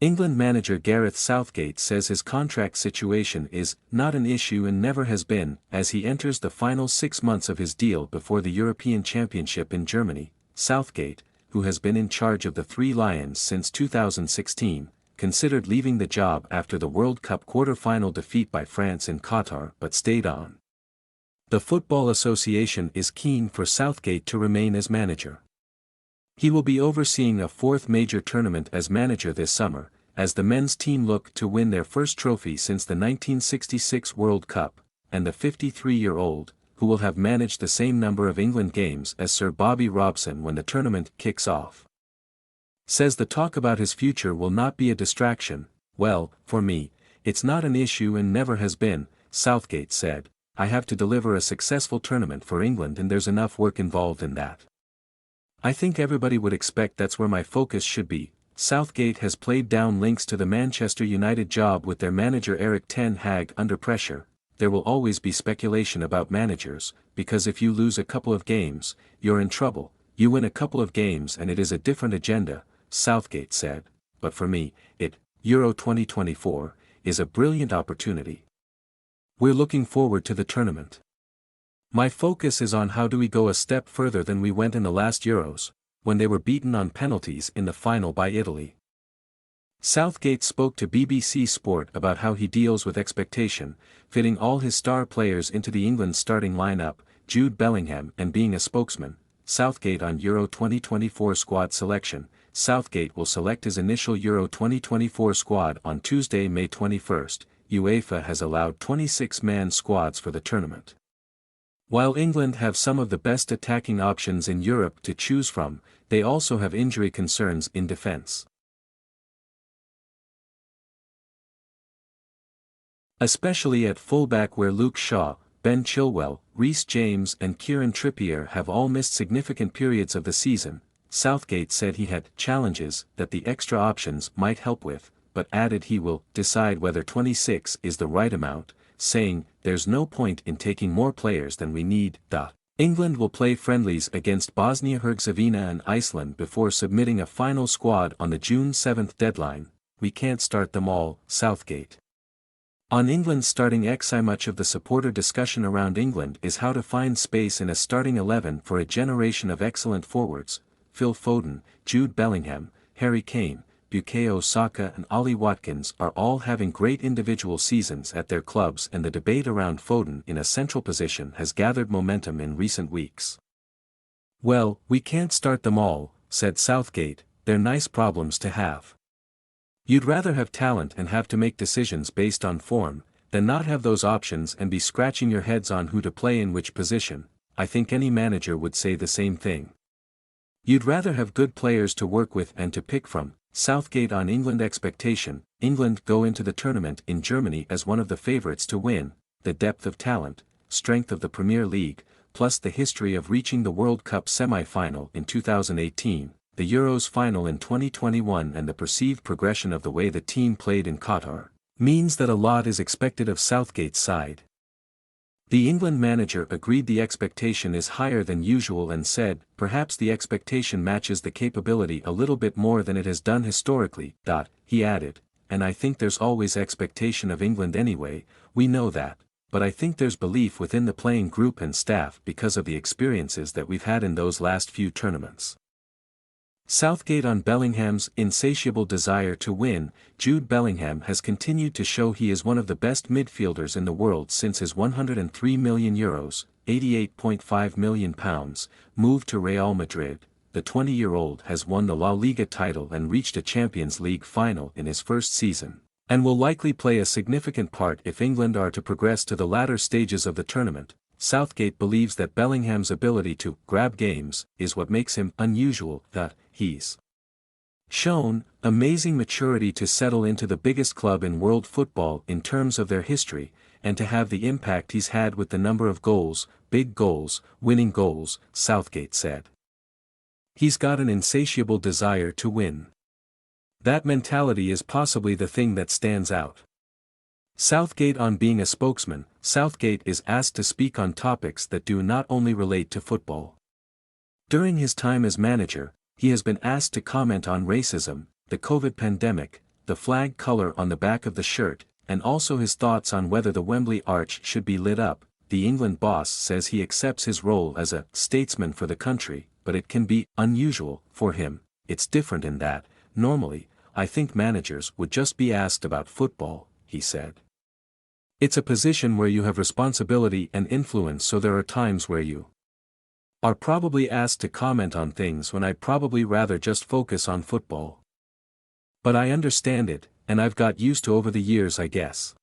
England manager Gareth Southgate says his contract situation is not an issue and never has been, as he enters the final 6 months of his deal before the European Championship in Germany. Southgate, who has been in charge of the Three Lions since 2016, considered leaving the job after the World Cup quarter-final defeat by France in Qatar but stayed on. The Football Association is keen for Southgate to remain as manager. He will be overseeing a fourth major tournament as manager this summer, as the men's team look to win their first trophy since the 1966 World Cup, and the 53-year-old, who will have managed the same number of England games as Sir Bobby Robson when the tournament kicks off. Says the talk about his future will not be a distraction. "Well, for me, it's not an issue and never has been," Southgate said. "I have to deliver a successful tournament for England and there's enough work involved in that. I think everybody would expect that's where my focus should be." Southgate has played down links to the Manchester United job with their manager Erik ten Hag under pressure. "There will always be speculation about managers, because if you lose a couple of games, you're in trouble. You win a couple of games and it is a different agenda," Southgate said. "But for me, Euro 2024, is a brilliant opportunity. We're looking forward to the tournament. My focus is on how do we go a step further than we went in the last Euros, when they were beaten on penalties in the final by Italy." Southgate spoke to BBC Sport about how he deals with expectation, fitting all his star players into the England starting lineup, Jude Bellingham, and being a spokesman. Southgate on Euro 2024 squad selection. Southgate will select his initial Euro 2024 squad on Tuesday, May 21. UEFA has allowed 26-man squads for the tournament. While England have some of the best attacking options in Europe to choose from, they also have injury concerns in defence. Especially at fullback, where Luke Shaw, Ben Chilwell, Reece James and Kieran Trippier have all missed significant periods of the season. Southgate said he had challenges that the extra options might help with, but added he will decide whether 26 is the right amount, saying, "There's no point in taking more players than we need." England will play friendlies against Bosnia-Herzegovina and Iceland before submitting a final squad on the June 7 deadline. "We can't start them all," Southgate. On England starting XI, much of the supporter discussion around England is how to find space in a starting 11 for a generation of excellent forwards. Phil Foden, Jude Bellingham, Harry Kane, Bukayo Saka and Ollie Watkins are all having great individual seasons at their clubs, and the debate around Foden in a central position has gathered momentum in recent weeks. "Well, we can't start them all," said Southgate. "They're nice problems to have. You'd rather have talent and have to make decisions based on form, than not have those options and be scratching your heads on who to play in which position. I think any manager would say the same thing. You'd rather have good players to work with and to pick from." Southgate on England expectation. England go into the tournament in Germany as one of the favourites to win. The depth of talent, strength of the Premier League, plus the history of reaching the World Cup semi-final in 2018, the Euros final in 2021 and the perceived progression of the way the team played in Qatar, means that a lot is expected of Southgate's side. The England manager agreed the expectation is higher than usual and said, "Perhaps the expectation matches the capability a little bit more than it has done historically." He added, "And I think there's always expectation of England anyway, we know that, but I think there's belief within the playing group and staff because of the experiences that we've had in those last few tournaments." Southgate on Bellingham's insatiable desire to win. Jude Bellingham has continued to show he is one of the best midfielders in the world since his €103 million, £88.5 million, move to Real Madrid. The 20-year-old has won the La Liga title and reached a Champions League final in his first season, and will likely play a significant part if England are to progress to the latter stages of the tournament. Southgate believes that Bellingham's ability to grab games is what makes him unusual, that he's shown amazing maturity to settle into the biggest club in world football in terms of their history, and to have the impact he's had with the number of goals, big goals, winning goals, Southgate said. "He's got an insatiable desire to win. That mentality is possibly the thing that stands out." Southgate on being a spokesman. Southgate is asked to speak on topics that do not only relate to football. During his time as manager, he has been asked to comment on racism, the COVID pandemic, the flag colour on the back of the shirt, and also his thoughts on whether the Wembley Arch should be lit up. The England boss says he accepts his role as a statesman for the country, but it can be unusual for him. It's different in that, normally, I think managers would just be asked about football, he said. It's a position where you have responsibility and influence, so there are times where you are probably asked to comment on things when I'd probably rather just focus on football. But I understand it, and I've got used to over the years, I guess.